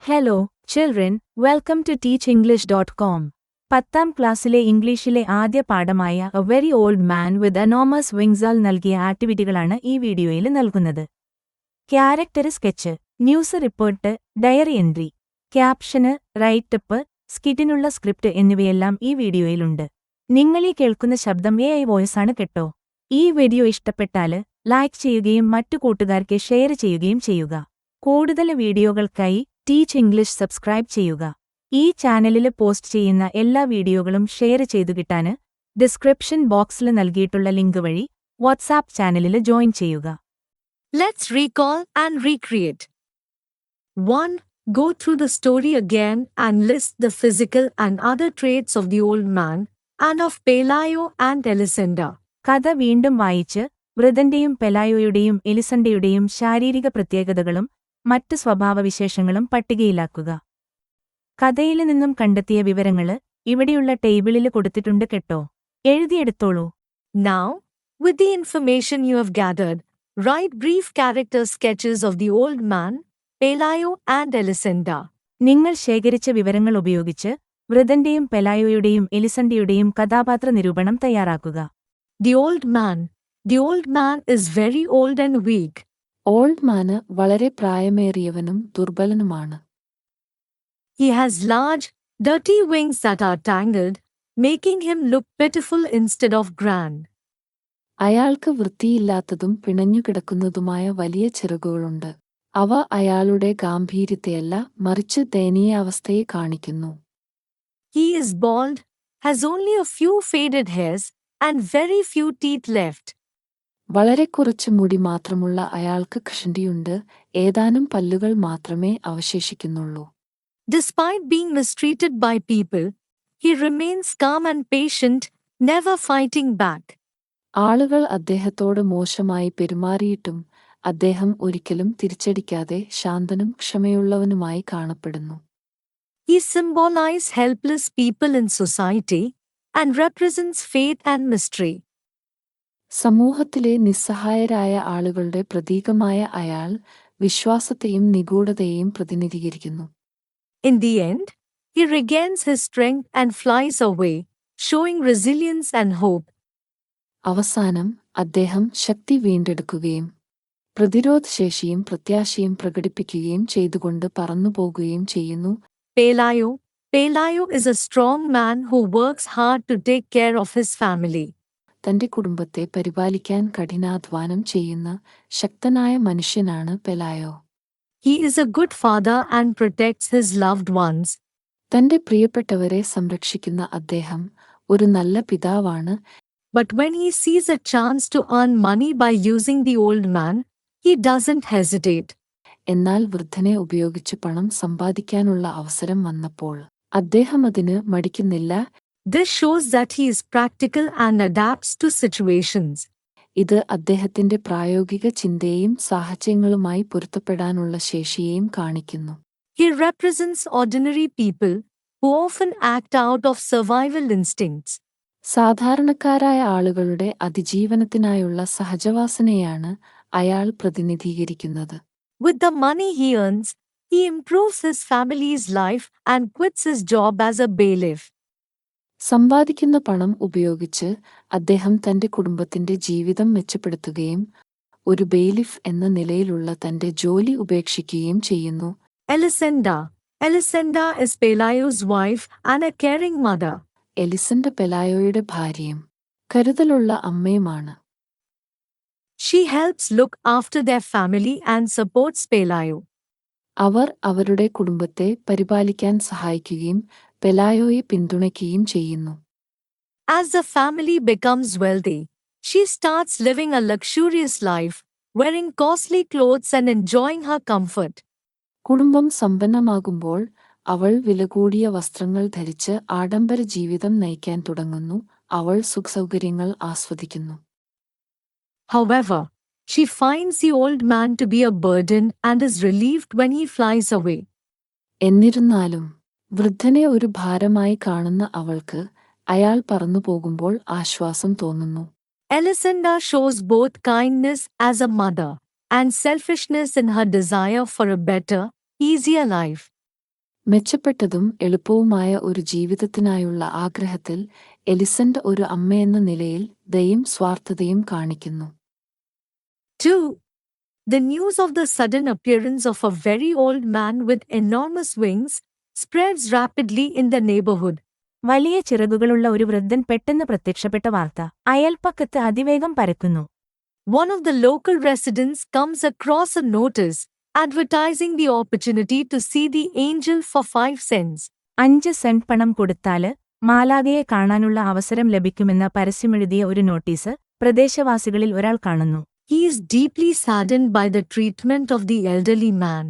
Hello children welcome to teachenglish.com. 10ാം ക്ലാസ്സിലെ ഇംഗ്ലീഷിലെ ആദ്യ പാഠമായ a very old man with enormous വിങ്സാൽ നൽകിയ ആക്ടിവിറ്റികളാണ് ഈ വീഡിയോയിൽ നൽകുന്നത്. Character sketch, news report, diary entry, caption, writeup, സ്കിറ്റിനുള്ള സ്ക്രിപ്റ്റ് എന്നിവയെല്ലാം ഈ വീഡിയോയിലുണ്ട്. നിങ്ങളീ കേൾക്കുന്ന ശബ്ദം AI വോയിസാണ് കേട്ടോ. ഈ വീഡിയോ ഇഷ്ടപ്പെട്ടാല് ലൈക്ക് ചെയ്യുകയും മറ്റു കൂട്ടുകാർക്ക് ഷെയർ ചെയ്യുകയും ചെയ്യുക. കൂടുതൽ വീഡിയോകൾക്കായി ടീച്ച് ഇംഗ്ലീഷ് സബ്സ്ക്രൈബ് ചെയ്യുക. ഈ ചാനലില് പോസ്റ്റ് ചെയ്യുന്ന എല്ലാ വീഡിയോകളും ഷെയർ ചെയ്തു കിട്ടാന് ഡിസ്ക്രിപ്ഷൻ ബോക്സിൽ നൽകിയിട്ടുള്ള ലിങ്ക് വഴി വാട്സാപ്പ് ചാനലില് ജോയിൻ ചെയ്യുക. Let's recall and recreate. 1. Go through the story again and list the physical and other traits of the old man and of Pelayo and Elisenda. കഥ വീണ്ടും വായിച്ച് വൃതന്റെയും പെലായോയുടെയും എലിസണ്ടയുടെയും ശാരീരിക പ്രത്യേകതകളും മറ്റ് സ്വഭാവവിശേഷങ്ങളും പട്ടികയിലാക്കുക. കഥയില് നിന്നും കണ്ടെത്തിയ വിവരങ്ങള് ഇവിടെയുള്ള ടേബിളില് കൊടുത്തിട്ടുണ്ട് കേട്ടോ. എഴുതിയെടുത്തോളൂ. Now, with the information you have gathered, write brief character sketches of the old man, Pelayo and Elisenda. നിങ്ങൾ ശേഖരിച്ച വിവരങ്ങൾ ഉപയോഗിച്ച് വൃതന്റെയും പെലായോയുടെയും എലിസണ്ടയുടെയും കഥാപാത്ര നിരൂപണം തയ്യാറാക്കുക. The old man. The old man is very old and weak. Old man വളരെ പ്രായമേറിയവനും ദുർബലനുമാണ്. He has large, dirty wings that are tangled, making him look pitiful instead of grand. അയാൾക്ക് വൃത്തിയില്ലാത്തതും പിണഞ്ഞുകിടക്കുന്നതുമായ വലിയ ചിറകുകളുണ്ട്. അവ അയാളുടെ ഗാംഭീര്യത്തെയല്ല മറിച്ച് ദയനീയാവസ്ഥയെ കാണിക്കുന്നു. He is bald, has only a few faded hairs, and very few teeth left. വളരെ കുറച്ച് മുടി മാത്രമുള്ള അയാൾക്ക് കഷണ്ടിയുണ്ട്, ഏതാനും പല്ലുകൾ മാത്രമേ അവശേഷിക്കുന്നുള്ളൂ. Despite being mistreated by people, he remains calm and patient, never fighting back. ആളുകൾ അദ്ദേഹത്തോട് മോശമായി പെരുമാറിയിട്ടും അദ്ദേഹം ഒരിക്കലും തിരിച്ചടിക്കാതെ ശാന്തനും ക്ഷമയുള്ളവനുമായി കാണപ്പെടുന്നു. He symbolizes helpless people in society and represents faith and mystery. സമൂഹത്തിലെ നിസ്സഹായരായ ആളുകളുടെ പ്രതീകമായ അയാൾ വിശ്വാസത്തെയും നിഗൂഢതയെയും പ്രതിനിധീകരിക്കുന്നു. In the end, he regains his strength and flies away, showing resilience and hope. അവസാനം അദ്ദേഹം ശക്തി വീണ്ടെടുക്കുകയും പ്രതിരോധശേഷിയും പ്രത്യാശയും പ്രകടിപ്പിക്കുകയും ചെയ്തുകൊണ്ട് പറന്നുപോകുകയും ചെയ്യുന്നു. Pelayo is a strong man who works hard to take care of his family. തന്റെ കുടുംബത്തെ പരിപാലിക്കാൻ കഠിനാധ്വാനം ചെയ്യുന്ന ശക്തനായ മനുഷ്യനാണ് പെലായോ. He is a good father and protects his loved ones. തന്റെ പ്രിയപ്പെട്ടവരെ സംരക്ഷിക്കുന്ന അദ്ദേഹം ഒരു നല്ല പിതാവാണ്. But when he sees a chance to earn money by using the old man, he doesn't hesitate. എന്നാൽ വൃദ്ധനെ ഉപയോഗിച്ച് പണം സമ്പാദിക്കാനുള്ള അവസരം വന്നപ്പോൾ അദ്ദേഹം അതിന് മടിക്കുന്നില്ല. This shows that he is practical and adapts to situations. ഇത് അദ്ദേഹത്തിന്റെ പ്രായോഗിക ചിന്തയെയും സാഹചര്യങ്ങളുമായി പൊരുത്തപ്പെടാനുള്ള ശേഷിയെയും കാണിക്കുന്നു. He represents ordinary people who often act out of survival instincts. സാധാരണക്കാരായ ആളുകളുടെ അതിജീവനത്തിനായുള്ള സഹജവാസനയാണ് അയാൾ പ്രതിനിധീകരിക്കുന്നത്. With the money he earns, he improves his family's life and quits his job as a bailiff. സമ്പാദിക്കുന്ന പണം ഉപയോഗിച്ച് അദ്ദേഹം തന്റെ കുടുംബത്തിന്റെ ജീവിതം മെച്ചപ്പെടുത്തുകയും ഒരു ബെയിലിഫ് എന്ന നിലയിലുള്ള തന്റെ ജോലി ഉപേക്ഷിക്കുകയും ചെയ്യുന്നു. Elisenda is Pelayo's wife and a caring mother. എലിസണ്ട പെലായോയുടെ ഭാര്യയും കരുതലുള്ള അമ്മയുമാണ്. She helps look after their family and supports Pelayo. അവർ അവരുടെ കുടുംബത്തെ പരിപാലിക്കാൻ സഹായിക്കുകയും പെലായോയെ പിന്തുണയ്ക്കുകയും ചെയ്യുന്നു. As the family becomes wealthy, she starts living a luxurious life, wearing costly clothes and enjoying her comfort. കുടുംബം സമ്പന്നമാകുമ്പോൾ അവൾ വിലകൂടിയ വസ്ത്രങ്ങൾ ധരിച്ച് ആഡംബര ജീവിതം നയിക്കാൻ തുടങ്ങുന്നു. അവൾ സുഖസൗകര്യങ്ങൾ ആസ്വദിക്കുന്നു. However, she finds the old man to be a burden and is relieved when he flies away. എന്നിരുന്നാലും വൃദ്ധനെ ഒരു ഭാരമായി കാണുന്ന അവൾക്ക് അയാൾ പറന്നുപോകുമ്പോൾ ആശ്വാസം തോന്നുന്നു. Elisenda shows both kindness as a mother and selfishness in her desire for a better, easier life. മെച്ചപ്പെട്ടതും എളുപ്പവുമായ ഒരു ജീവിതത്തിനായുള്ള ആഗ്രഹത്തിൽ എലിസണ്ട് ഒരു അമ്മയെന്ന നിലയിൽ ദയയും സ്വാർത്ഥതയും കാണിക്കുന്നു. 2. The news of the sudden appearance of a very old man with enormous wings spreads rapidly in the neighborhood. വലിയ ചിറകുകളുള്ള ഒരു വൃദ്ധൻ പെട്ടെന്ന് പ്രത്യക്ഷപ്പെട്ട വാർത്ത അയൽപ്പക്കത്ത് അതിവേഗം പരക്കുന്നു. One of the local residents comes across a notice advertising the opportunity to see the angel for 5 cents. 5 saint പണം കൊടുത്താല് മാലാഖയെ കാണാനുള്ള അവസരം ലഭിക്കുമെന്ന പരസ്യമെഴുതിയ ഒരു നോട്ടീസ് പ്രദേശവാസികളിൽ ഒരാൾ കാണുന്നു. He is deeply saddened by the treatment of the elderly man.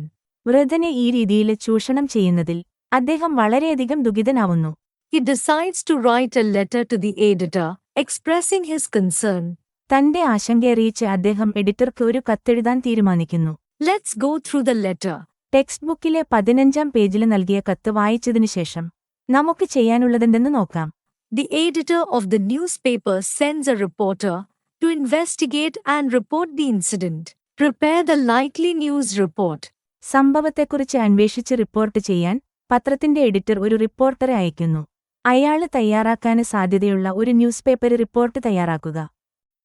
വൃദ്ധനെ ഈ രീതിയിൽ ചൂഷണം ചെയ്യുന്നതിൽ അദ്ദേഹം വളരെയധികം ദുഃഖിതനാവുന്നു. He decides to write a letter to the editor, expressing his concern. തന്റെ ആശങ്കയറിയിച്ച് അദ്ദേഹം എഡിറ്റർക്ക് ഒരു കത്തെഴുതാൻ തീരുമാനിക്കുന്നു. Let's go through the letter. ടെക്സ്റ്റ് ബുക്കിലെ 15-ാം പേജിൽ നൽകിയ കത്ത് വായിച്ചതിനുശേഷം നമുക്ക് ചെയ്യാനുള്ളതെന്തെന്ന് നോക്കാം. The editor of the newspaper sends a reporter to investigate and report the incident. Prepare the likely news report. സംഭവത്തെക്കുറിച്ച് അന്വേഷിച്ച് റിപ്പോർട്ട് ചെയ്യാൻ പത്രത്തിന്റെ എഡിറ്റർ ഒരു റിപ്പോർട്ടറെ അയക്കുന്നു. അയാള് തയ്യാറാക്കാന് സാധ്യതയുള്ള ഒരു ന്യൂസ്പേപ്പർ റിപ്പോർട്ട് തയ്യാറാക്കുക.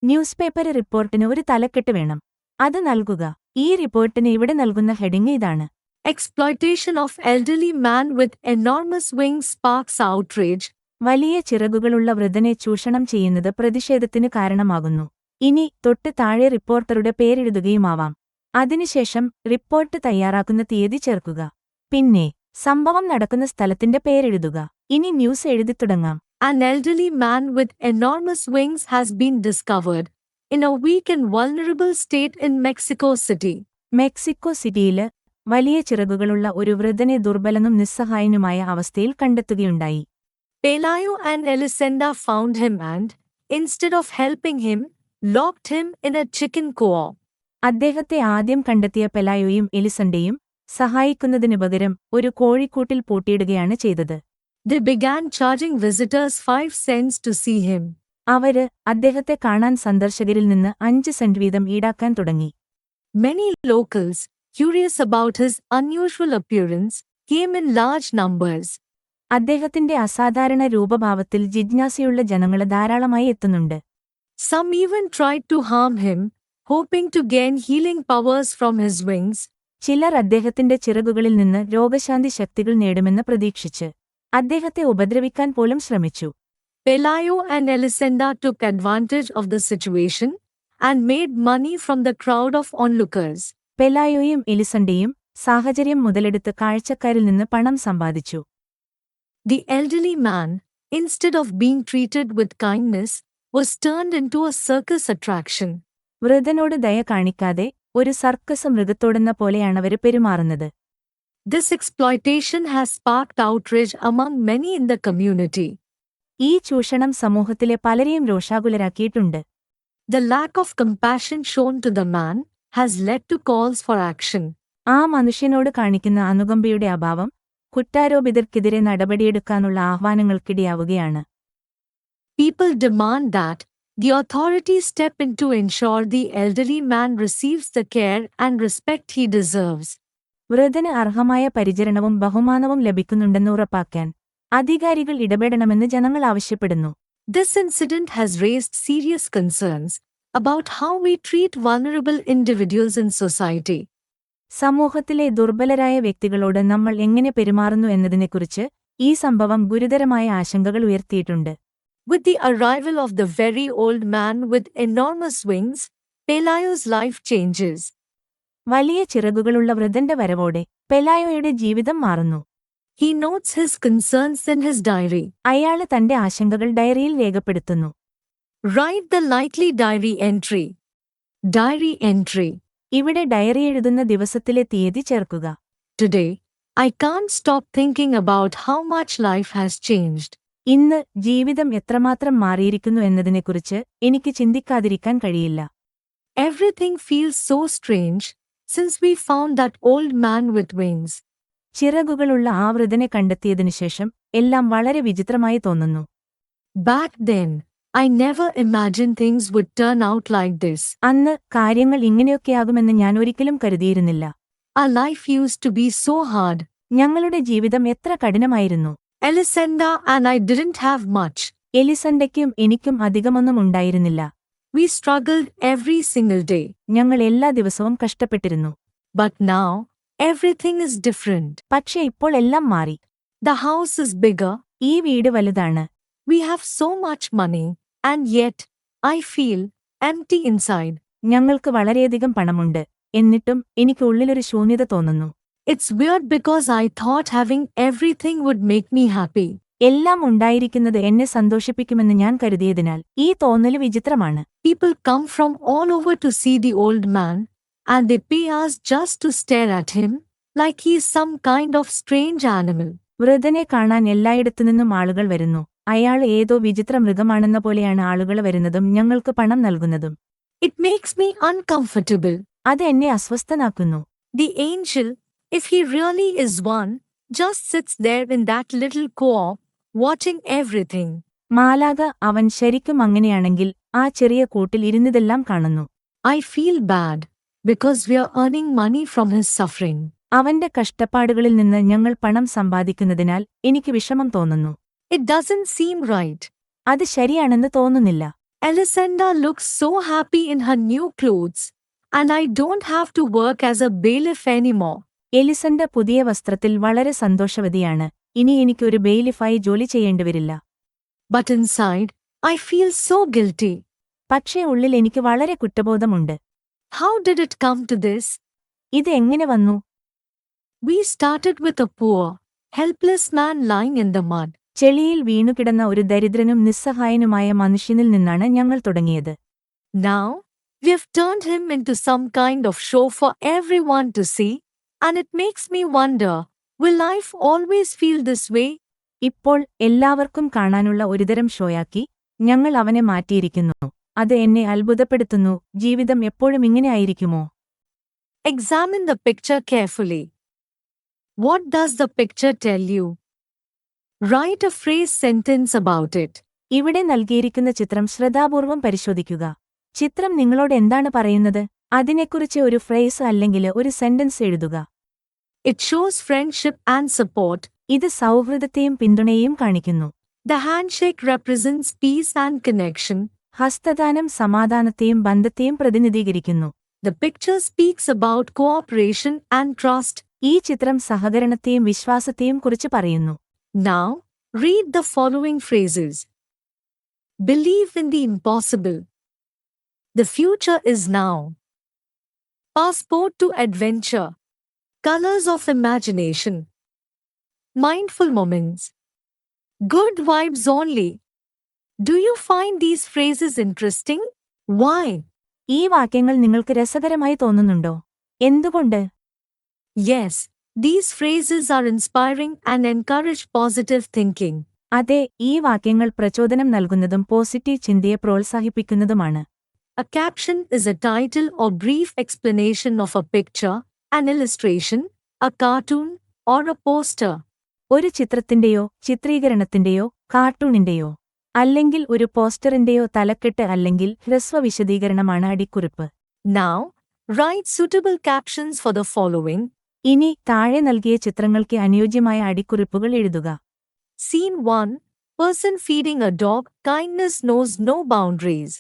ന്യൂസ്പേപ്പർ റിപ്പോർട്ടിന് ഒരു തലക്കെട്ട് വേണം. അത് നൽകുക. ഈ റിപ്പോർട്ടിന് ഇവിടെ നൽകുന്ന ഹെഡിംഗ് ഇതാണ്: Exploitation of elderly man with enormous wings sparks outrage. വലിയ ചിറകുകളുള്ള വൃദ്ധനെ ചൂഷണം ചെയ്യുന്നത് പ്രതിഷേധത്തിന് കാരണമാകുന്നു. ഇനി തൊട്ട് താഴെ റിപ്പോർട്ടറുടെ പേരെഴുതുകയുമാവാം. അതിനുശേഷം റിപ്പോർട്ട് തയ്യാറാക്കുന്ന തീയതി ചേർക്കുക. പിന്നെ സംഭവം നടക്കുന്ന സ്ഥലത്തിന്റെ പേരെഴുതുക. ഇനി news എഴുതിത്തുടങ്ങാം. An elderly man with enormous wings has been discovered in a weak and vulnerable state in Mexico City. Mexico സിറ്റിയില് വലിയ ചിറകുകളുള്ള ഒരു വൃദ്ധനെ ദുർബലനും നിസ്സഹായനുമായ അവസ്ഥയിൽ കണ്ടെത്തുകയുണ്ടായി. Pelayo and Elisenda found him and, instead of helping him, locked him in a chicken coop. അദ്ദേഹത്തെ ആദ്യം കണ്ടെത്തിയ പെലായോയും എലിസണ്ടയും സഹായിക്കുന്നതിനു പകരം ഒരു കോഴിക്കൂട്ടിൽ പൂട്ടിയിടുകയാണ് ചെയ്തത്. They began charging visitors 5 cents to see him. അവര് അദ്ദേഹത്തെ കാണാൻ സന്ദർശകരിൽ നിന്ന് 5 സെന്റ് വീതം ഈടാക്കാൻ തുടങ്ങി. Many locals, curious about his unusual appearance, came in large numbers. അദ്ദേഹത്തിന്റെ അസാധാരണ രൂപഭാവത്തിൽ ജിജ്ഞാസയുള്ള ജനങ്ങള് ധാരാളമായി എത്തുന്നുണ്ട്. Some even tried to harm him, hoping to gain healing powers from his wings. ചിലർ അദ്ദേഹത്തിന്റെ ചിറകുകളിൽ നിന്ന് രോഗശാന്തി ശക്തികൾ നേടുമെന്ന് പ്രതീക്ഷിച്ച് അദ്ദേഹത്തെ ഉപദ്രവിക്കാൻ പോലും ശ്രമിച്ചു. Pelayo and Elisenda took advantage of the situation and made money from the crowd of onlookers. പെലായോയും എലിസണ്ടയും സാഹചര്യം മുതലെടുത്ത് കാഴ്ചക്കാരിൽ നിന്ന് പണം സമ്പാദിച്ചു. The elderly man, instead of being treated with kindness, was turned into a circus attraction. വൃദ്ധനോട് ദയ കാണിക്കാതെ ഒരു circus മൃഗത്തോടെന്ന പോലെയാണവര് പെരുമാറുന്നത്. This exploitation has sparked outrage among many in the community. ഈ ചൂഷണം സമൂഹത്തിലെ പലരെയും രോഷാകുലരാക്കിയിട്ടുണ്ട്. The lack of compassion shown to the man has led to calls for action. ആ മനുഷ്യനോട് കാണിക്കുന്ന അനുകമ്പയുടെ അഭാവം കുറ്റാരോപിതർക്കെതിരെ നടപടിയെടുക്കാനുള്ള ആഹ്വാനങ്ങൾക്കിടയാവുകയാണ്. People demand that the authorities step in to ensure the elderly man receives the care and respect he deserves. വൃദ്ധന് അർഹമായ പരിചരണവും ബഹുമാനവും ലഭിക്കുന്നുണ്ടെന്ന് ഉറപ്പാക്കാൻ അധികാരികൾ ഇടപെടണമെന്ന് ജനങ്ങൾ ആവശ്യപ്പെടുന്നു. This incident has raised serious concerns about how we treat vulnerable individuals in society. സമൂഹത്തിലെ ദുർബലരായ വ്യക്തികളോട് നമ്മൾ എങ്ങനെ പെരുമാറുന്നു എന്നതിനെക്കുറിച്ച് ഈ സംഭവം ഗുരുതരമായ ആശങ്കകൾ ഉയർത്തിയിട്ടുണ്ട്. With the arrival of the very old man with enormous wings, Pelayo's life changes. വലിയ ചിറകുകളുള്ള വൃദ്ധന്റെ വരവോടെ പെലായോയുടെ ജീവിതം മാറുന്നു. He notes his concerns in his diary. അയാള് തന്റെ ആശങ്കകൾ ഡയറിയിൽ രേഖപ്പെടുത്തുന്നു. Write the likely diary entry. Diary entry. ഇവിടെ ഡയറി എഴുതുന്ന ദിവസത്തിലെ തീയതി ചേർക്കുക. Today, I can't stop thinking about how much life has changed. ഇന്ന് ജീവിതം എത്രമാത്രം മാറിയിരിക്കുന്നു എന്നതിനെക്കുറിച്ച് എനിക്ക് ചിന്തിക്കാതിരിക്കാൻ കഴിയില്ല. Everything feels so strange since we found that old man with wings. ചിറകുകളുള്ള ആ വൃദ്ധനെ കണ്ടെത്തിയതിനുശേഷം എല്ലാം വളരെ വിചിത്രമായി തോന്നുന്നു. Back then, I never imagined things would turn out like this. അന്ന് കാര്യങ്ങൾ ഇങ്ങനെയൊക്കെയാകുമെന്ന് ഞാൻ ഒരിക്കലും കരുതിയിരുന്നില്ല. Our life used to be so hard. ഞങ്ങളുടെ ജീവിതം എത്ര കഠിനമായിരുന്നു. Elisenda and I didn't have much. എലിസണ്ടയ്ക്കും എനിക്കും അധികമൊന്നും ഉണ്ടായിരുന്നില്ല. We struggled every single day. ഞങ്ങൾ എല്ലാ ദിവസവും കഷ്ടപ്പെട്ടിരുന്നു. But now, everything is different. പക്ഷേ ഇപ്പോൾ എല്ലാം മാറി. The house is bigger. ഈ വീട് വലുതാണ്. We have so much money. And yet, I feel empty inside. ഞങ്ങൾക്ക് വളരെയധികം പണമുണ്ട്. എന്നിട്ടും എനിക്ക് ഉള്ളിലൊരു ശൂന്യത തോന്നുന്നു. It's weird because I thought having everything would make me happy. എല്ലാം ഉണ്ടായിരിക്കുന്നത് എന്നെ സന്തോഷിപ്പിക്കുമെന്ന് ഞാൻ കരുതിയതിനാൽ ഈ തോന്നല് വിചിത്രമാണ്. People come from all over to see the old man, and they pay us just to stare at him, like he's some kind of strange animal. വൃദ്ധനെ കാണാൻ എല്ലായിടത്തുനിന്നും ആളുകൾ വരുന്നു. അയാൾ ഏതോ വിചിത്ര മൃഗമാണെന്ന പോലെയാണ് ആളുകൾ വരുന്നതും ഞങ്ങൾക്ക് പണം നൽകുന്നതും. It makes me uncomfortable. അത് എന്നെ അസ്വസ്ഥനാക്കുന്നു. The angel, if he really is one, just sits there in that little co-op, watching everything. മാലാഖ അവൻ ശരിക്കും അങ്ങനെയാണെങ്കിൽ ആ ചെറിയ കൂട്ടിൽ ഇരുന്നിതെല്ലാം കാണുന്നു. I feel bad, because we are earning money from his suffering. അവന്റെ കഷ്ടപ്പാടുകളിൽ നിന്ന് ഞങ്ങൾ പണം സമ്പാദിക്കുന്നതിനാൽ എനിക്ക് വിഷമം തോന്നുന്നു. It doesn't seem right. അത് ശരിയാണെന്ന് തോന്നുന്നില്ല. Elisenda looks so happy in her new clothes, and I don't have to work as a bailiff anymore. എലിസണ്ട പുതിയ വസ്ത്രത്തിൽ വളരെ സന്തോഷവതിയാണ്. ഇനി എനിക്കൊരു ബെയിലിഫായി ജോലി ചെയ്യേണ്ടിവരില്ല. But inside, I feel so guilty. പക്ഷേ ഉള്ളിൽ എനിക്ക് വളരെ കുറ്റബോധമുണ്ട്. How did it come to this? ഇത് എങ്ങനെ വന്നു? We started with a poor, helpless man lying in the mud. ചെളിയിൽ വീണുകിടന്ന ഒരു ദരിദ്രനും നിസ്സഹായനുമായ മനുഷ്യനിൽ നിന്നാണ് ഞങ്ങൾ തുടങ്ങിയത്. Now, we've turned him into some kind of show for everyone to see, and it makes me wonder, will life always feel this way? ഇപ്പോൾ എല്ലാവർക്കും കാണാനുള്ള ഒരുതരം ഷോയാക്കി ഞങ്ങൾ അവനെ മാറ്റിയിരിക്കുന്നു. അത് എന്നെ അത്ഭുതപ്പെടുത്തുന്നു. ജീവിതം എപ്പോഴും ഇങ്ങനെയായിരിക്കുമോ? Examine the picture carefully. What does the picture tell you? Write a phrase sentence about it. ഇവിടെ നൽകിയിരിക്കുന്ന ചിത്രം ശ്രദ്ധാപൂർവം പരിശോധിക്കുക. ചിത്രം നിങ്ങളോട് എന്താണ് പറയുന്നത്? അതിനെക്കുറിച്ച് ഒരു ഫ്രേസ് അല്ലെങ്കിൽ ഒരു സെന്റൻസ് എഴുതുക. It shows friendship and support. ഇത് സൗഹൃദത്തെയും പിന്തുണയെയും കാണിക്കുന്നു. The handshake represents peace and connection. ഹസ്തദാനം സമാധാനത്തെയും ബന്ധത്തെയും പ്രതിനിധീകരിക്കുന്നു. The picture speaks about cooperation and trust. ഈ ചിത്രം സഹകരണത്തെയും വിശ്വാസത്തെയും കുറിച്ച് പറയുന്നു. Now, read the following phrases. Believe in the impossible. The future is now. Passport to adventure. Colors of imagination. Mindful moments. Good vibes only. Do you find these phrases interesting? Why? ഈ വാക്യങ്ങൾ നിങ്ങൾക്ക് രസകരമായി തോന്നുന്നുണ്ടോ? എന്തുകൊണ്ട്? Yes, these phrases are inspiring and encourage positive thinking. അതെ, ഈ വാക്യങ്ങൾ പ്രചോദനം നൽകുന്നതും പോസിറ്റീവ് ചിന്തയെ പ്രോത്സാഹിപ്പിക്കുന്നതുമാണ്. A caption is a title or brief explanation of a picture, an illustration, a cartoon, or a poster. ഒരു ചിത്രത്തിന്റെയോ ചിത്രീകരണത്തിന്റെയോ കാർട്ടൂണിന്റെയോ അല്ലെങ്കിൽ ഒരു പോസ്റ്ററിന്റെയോ തലക്കെട്ട് അല്ലെങ്കിൽ ഹ്രസ്വ വിശദീകരണമാണ് അടിക്കുറിപ്പ്. Now, write suitable captions for the following. ഇനി താഴെ നൽകിയ ചിത്രങ്ങൾക്ക് അനുയോജ്യമായ അടിക്കുറിപ്പുകൾ എഴുതുക. Scene 1. Person feeding a dog, kindness knows no boundaries.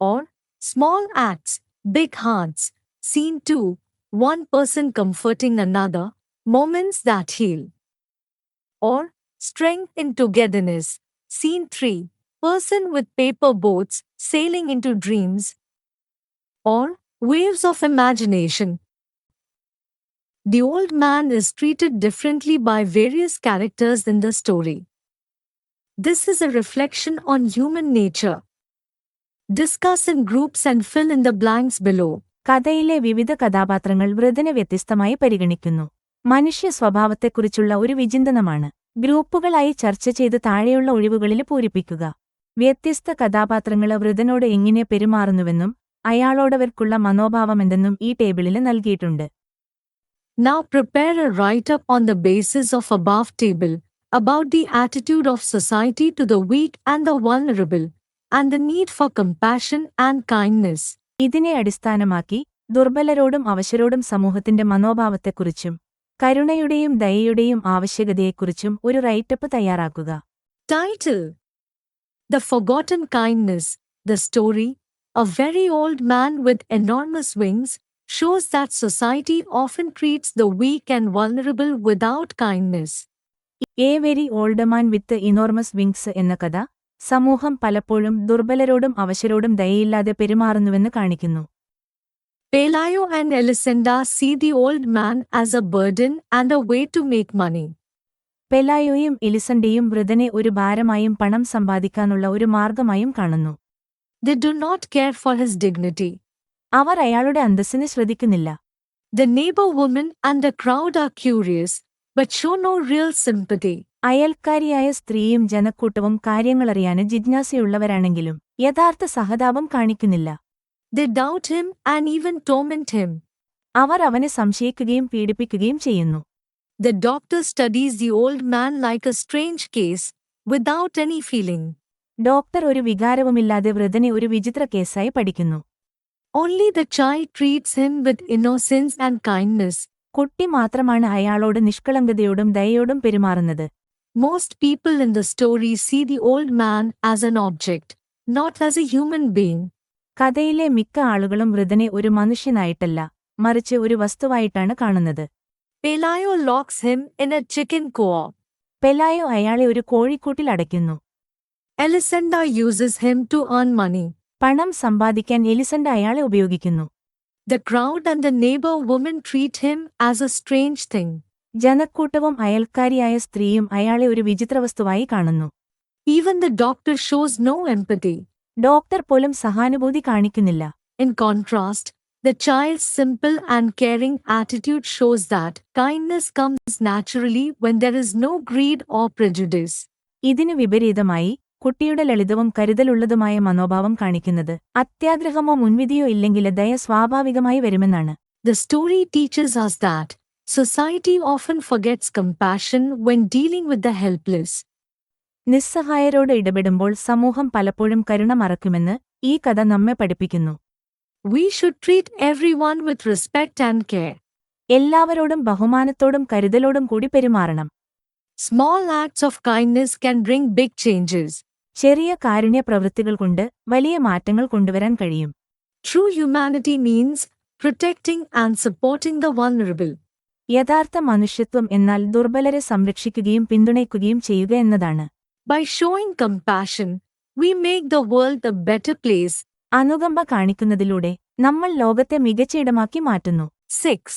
Or, small acts, big hearts. Scene 2. One person comforting another, moments that heal. Or, strength in togetherness. Scene 3. Person with paper boats, sailing into dreams. Or, waves of imagination. The old man is treated differently by various characters in the story. This is a reflection on human nature. Discuss in groups and fill in the blanks below. കഥയിലെ വിവിധ കഥാപാത്രങ്ങൾ വൃദ്ധനെ വ്യത്യസ്തമായി പരിഗണിക്കുന്നു. മനുഷ്യ സ്വഭാവത്തെക്കുറിച്ചുള്ള ഒരു വിചിന്തനമാണ്. ഗ്രൂപ്പുകളായി ചർച്ച ചെയ്ത് താഴെയുള്ള ഒഴിവുകളിൽ പൂരിപ്പിക്കുക. വ്യത്യസ്ത കഥാപാത്രങ്ങൾ വൃദ്ധനോട് എങ്ങനെ പെരുമാറുന്നുവെന്നും അയാളോടവർക്കുള്ള മനോഭാവമെന്തെന്നും ഈ ടേബിളിൽ നൽകിയിട്ടുണ്ട്. Now prepare a write-up on the basis of above table about the attitude of society to the weak and the vulnerable, and the need for compassion and kindness. ഇതിനെ അടിസ്ഥാനമാക്കി ദുർബലരോടും അവശരോടും സമൂഹത്തിന്റെ മനോഭാവത്തെക്കുറിച്ചും കരുണയുടെയും ദയയുടെയും ആവശ്യകതയെക്കുറിച്ചും ഒരു റൈറ്റപ്പ് തയ്യാറാക്കുക. Title: The Forgotten Kindness. The story, a very old man with enormous wings, shows that society often treats the weak and vulnerable without kindness. A very old man with enormous wings എന്ന കഥ സമൂഹം പലപ്പോഴും ദുർബലരോടും അവശരോടും ദയയില്ലാതെ പെരുമാറുന്നുവെന്ന് കാണിക്കുന്നു. Pelayo and Elisenda see the old man as a burden and a way to make money. പെലായോയും എലിസണ്ടയും വൃദ്ധനെ ഒരു ഭാരമായും പണം സമ്പാദിക്കാനുള്ള ഒരു മാർഗമായും കാണുന്നു. They do not care for his dignity. അവർ അയാളുടെ അന്തസ്സിന് ശ്രദ്ധിക്കുന്നില്ല. The neighbor woman and the crowd are curious, but show no real sympathy. അയൽക്കാരിയായ സ്ത്രീയും ജനക്കൂട്ടവും കാര്യങ്ങളറിയാന് ജിജ്ഞാസയുള്ളവരാണെങ്കിലും യഥാർത്ഥ സഹതാപം കാണിക്കുന്നില്ല. They doubt him and even torment him. അവർ അവനെ സംശയിക്കുകയും പീഡിപ്പിക്കുകയും ചെയ്യുന്നു. The doctor studies the old man like a strange case, without any feeling. Doctor ഒരു വികാരവുമില്ലാതെ വൃദ്ധനെ ഒരു വിചിത്ര കേസായി പഠിക്കുന്നു. Only the child treats him with innocence and kindness. കുട്ടി മാത്രമാണ് അയാളോട് നിഷ്കളങ്കതയോടും ദയയോടും പെരുമാറുന്നത്. Most people in the story see the old man as an object, not as a human being. കഥയിലെ മിക്ക ആളുകളും വൃദ്ധനെ ഒരു മനുഷ്യനായിട്ടല്ല, മറിച്ച് ഒരു വസ്തുവായിട്ടാണ് കാണുന്നത്. Pelayo locks him in a chicken coop. പെലായോ അയാളെ ഒരു കോഴിക്കൂട്ടിൽ അടയ്ക്കുന്നു. Elisenda uses him to earn money. പണം സമ്പാദിക്കാൻ എലിസണ്ട അയാളെ ഉപയോഗിക്കുന്നു. The crowd and the neighbor woman treat him as a strange thing. ജനക്കൂട്ടവും അയൽക്കാരിയായ സ്ത്രീയും അയാളെ ഒരു വിചിത്രവസ്തുവായി കാണുന്നു. Even the doctor shows no empathy. Doctor പോലും സഹാനുഭൂതി കാണിക്കുന്നില്ല. In contrast, the child's simple and caring attitude shows that kindness comes naturally when there is no greed or prejudice. ഇതിനു വിപരീതമായി കുട്ടിയുടെ ലളിതവും കരുതലുള്ളതുമായ മനോഭാവം കാണിക്കുന്നത് അത്യാഗ്രഹമോ മുൻവിധിയോ ഇല്ലെങ്കിൽ ദയ സ്വാഭാവികമായി വരുമെന്നാണ്. The story teaches us that society often forgets compassion when dealing with the helpless. നിസ്സഹായരോട് ഇടപെടുമ്പോൾ സമൂഹം പലപ്പോഴും കരുണ മറക്കുമെന്ന് ഈ കഥ നമ്മെ പഠിപ്പിക്കുന്നു. We should treat everyone with respect and care. എല്ലാവരോടും ബഹുമാനത്തോടും കരുതലോടും കൂടി പെരുമാറണം. Small acts of kindness can bring big changes. ചെറിയ കാരുണ്യ പ്രവൃത്തികൾ കൊണ്ട് വലിയ മാറ്റങ്ങൾ കൊണ്ടുവരാൻ കഴിയും. True humanity means protecting and supporting the vulnerable. യഥാർത്ഥ മനുഷ്യത്വം എന്നാൽ ദുർബലരെ സംരക്ഷിക്കുകയും പിന്തുണയ്ക്കുകയും ചെയ്യുക എന്നതാണ്. By showing compassion, we make the world a better place. അനുകമ്പ കാണിക്കുന്നതിലൂടെ നമ്മൾ ലോകത്തെ മികച്ച ഇടമാക്കി മാറ്റുന്നു. 6.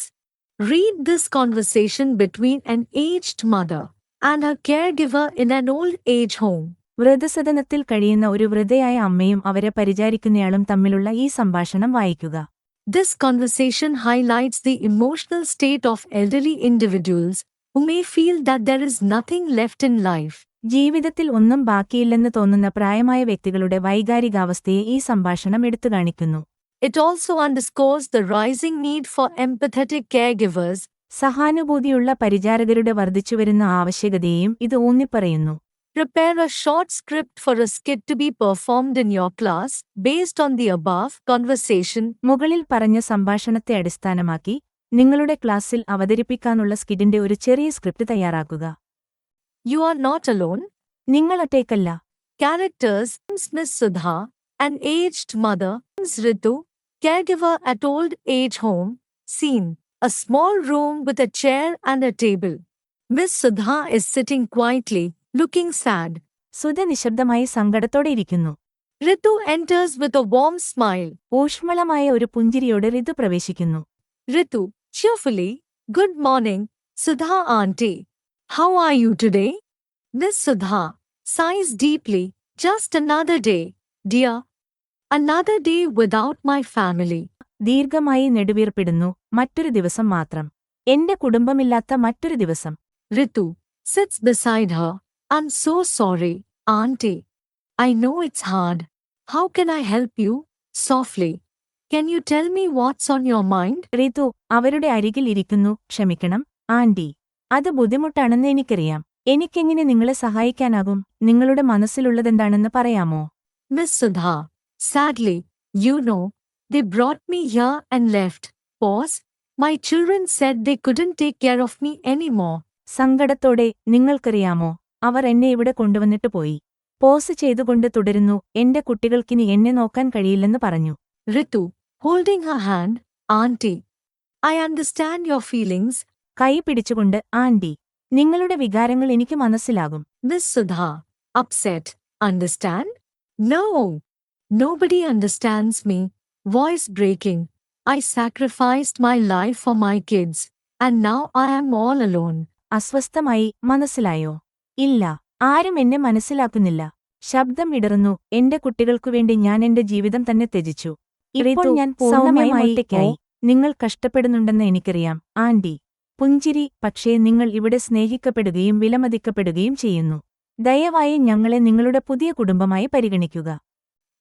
Read this conversation between an aged mother and her caregiver in an old age home. വൃദ്ധസദനത്തിൽ കഴിയുന്ന ഒരു വൃദ്ധയായ അമ്മയും അവരെ പരിചാരിക്കുന്നയാളും തമ്മിലുള്ള ഈ സംഭാഷണം വായിക്കുക. This conversation highlights the emotional state of elderly individuals who may feel that there is nothing left in life. ജീവിതത്തിൽ ഒന്നും ബാക്കിയില്ലെന്ന് തോന്നുന്ന പ്രായമായ വ്യക്തികളുടെ വൈകാരികാവസ്ഥയെ ഈ സംഭാഷണം എടുത്തുകാണിക്കുന്നു. It also underscores the rising need for empathetic caregivers. സഹാനുഭൂതിയുള്ള പരിചാരകരുടെ വർദ്ധിച്ചുവരുന്ന ആവശ്യകതയെയും ഇത് ഊന്നിപ്പറയുന്നു. Prepare a short script for a skit to be performed in your class based on the above conversation. മുകളിൽ പറഞ്ഞ സംഭാഷണത്തെ അടിസ്ഥാനമാക്കി നിങ്ങളുടെ ക്ലാസ്സിൽ അവതരിപ്പിക്കാനുള്ള സ്കിറ്റിന്റെ ഒരു ചെറിയ സ്ക്രിപ്റ്റ് തയ്യാറാക്കുക. You are not alone. നിങ്ങൾ ഒറ്റയ്ക്കല്ല. Characters: Miss Sudha, an aged mother; Ritu, caregiver at old age home. Scene: a small room with a chair and a table. Miss Sudha is sitting quietly, looking sad. Sudha നിശബ്ദമായി സങ്കടത്തോടെ ഇരിക്കുന്നു. Ritu enters with a warm smile. ഊഷ്മളമായ ഒരു പുഞ്ചിരിയോടെ ഋതു പ്രവേശിക്കുന്നു. Ritu, cheerfully, good morning, Sudha auntie. How are you today? Miss Sudha sighs deeply. Just another day, dear. Another day without my family. ദീർഘമായി നെടുവീർപ്പിടുന്നു. മറ്റൊരു ദിവസം മാത്രം. എന്റെ കുടുംബമില്ലാത്ത മറ്റൊരു ദിവസം. Ritu sits beside her. I'm so sorry, auntie. I know it's hard. How can I help you? Softly. Can you tell me what's on your mind? ഋതു അവരുടെ അരികിൽ ഇരിക്കുന്നു. ക്ഷമിക്കണം, ആന്റി. അത് ബുദ്ധിമുട്ടാണെന്ന് എനിക്കറിയാം. എനിക്കെങ്ങനെ നിങ്ങളെ സഹായിക്കാനാകും? നിങ്ങളുടെ മനസ്സിലുള്ളതെന്താണെന്ന് പറയാമോ? Miss Sudha, sadly, you know, they brought me here and left. Pause. My children said they couldn't take care of me anymore. സങ്കടത്തോടെ നിങ്ങൾക്കറിയാമോ അവർ എന്നെ ഇവിടെ കൊണ്ടുവന്നിട്ട് പോയി. പോസ് ചെയ്തുകൊണ്ട് തുടരുന്നു, എന്റെ കുട്ടികൾക്കിനി എന്നെ നോക്കാൻ കഴിയില്ലെന്ന് പറഞ്ഞു. Ritu, holding her hand, Auntie. I understand your feelings. കൈ പിടിച്ചുകൊണ്ട് ആൻറ്റി, നിങ്ങളുടെ വികാരങ്ങൾ എനിക്ക് മനസ്സിലാകും. Miss Sudha, upset. Understand? No. Nobody understands me. Voice breaking. I sacrificed my life for my kids. And now I am all alone. അസ്വസ്ഥമായി, മനസ്സിലായോ? ഇല്ല, ആരും എന്നെ മനസ്സിലാക്കുന്നില്ല. ശബ്ദം ഇടറുന്നു, എന്റെ കുട്ടികൾക്കുവേണ്ടി ഞാൻ എന്റെ ജീവിതം തന്നെ ത്യജിച്ചു. ഇപ്പോൾ ഞാൻ പൂർണ്ണമായും ഒറ്റയ്ക്കായി. നിങ്ങൾ കഷ്ടപ്പെടുന്നുണ്ടെന്ന് എനിക്കറിയാം, ആൻറ്റി. പുഞ്ചിരി, പക്ഷേ നിങ്ങൾ ഇവിടെ സ്നേഹിക്കപ്പെടുകയും വിലമതിക്കപ്പെടുകയും ചെയ്യുന്നു. ദയവായി ഞങ്ങളെ നിങ്ങളുടെ പുതിയ കുടുംബമായി പരിഗണിക്കുക.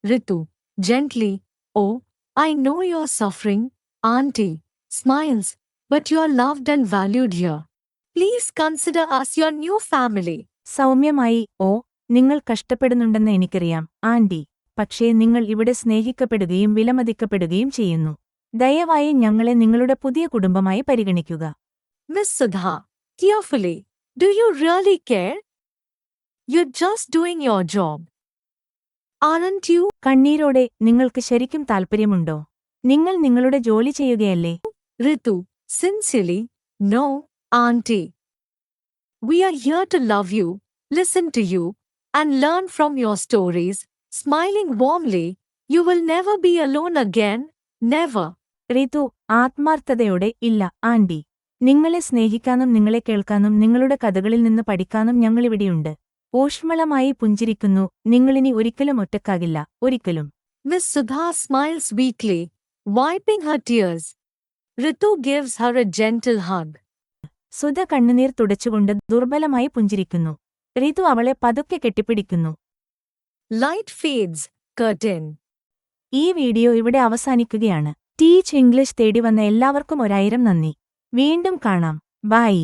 Ritu, gently. Oh, I know you're suffering, Auntie. Smiles. But you're loved and valued here. Please consider us your new family. സൗമ്യമായി, ഓ, നിങ്ങൾ കഷ്ടപ്പെടുന്നുണ്ടെന്ന് എനിക്കറിയാം, ആൻറ്റി. പക്ഷേ നിങ്ങൾ ഇവിടെ സ്നേഹിക്കപ്പെടുകയും വിലമതിക്കപ്പെടുകയും ചെയ്യുന്നു. ദയവായി ഞങ്ങളെ നിങ്ങളുടെ പുതിയ കുടുംബമായി പരിഗണിക്കുക. Miss Sudha, tearfully. Do you really care? You're just doing your job. Aren't you? കണ്ണീരോടെ, നിങ്ങൾക്ക് ശരിക്കും താൽപ്പര്യമുണ്ടോ? നിങ്ങൾ നിങ്ങളുടെ ജോലി ചെയ്യുകയല്ലേ? Ritu, sincerely, no, Auntie. We are here to love you, listen to you, and learn from your stories. Smiling warmly, you will never be alone again, never. Ritu, ആത്മാർത്ഥതയോടെ, ഇല്ല, anti. നിങ്ങളെ സ്നേഹിക്കാനും നിങ്ങളെ കേൾക്കാനും നിങ്ങളുടെ കഥകളിൽ നിന്ന് പഠിക്കാനും ഞങ്ങളിവിടെയുണ്ട്. ഊഷ്മളമായി പുഞ്ചിരിക്കുന്നു, നിങ്ങളിനി ഒരിക്കലും ഒറ്റക്കാകില്ല, ഒരിക്കലും. Miss Sudha smiles weakly, wiping her tears. Ritu gives her a gentle hug. Sudha കണ്ണുനീർ തുടച്ചുകൊണ്ട് ദുർബലമായി പുഞ്ചിരിക്കുന്നു. റിതു അവളെ പതുക്കെ കെട്ടിപ്പിടിക്കുന്നു. Light fades, curtain. ഈ വീഡിയോ ഇവിടെ അവസാനിക്കുകയാണ്. ടീച്ച് ഇംഗ്ലീഷ് തേടി വന്ന എല്ലാവർക്കും 1000 നന്ദി. വീണ്ടും കാണാം. ബൈ.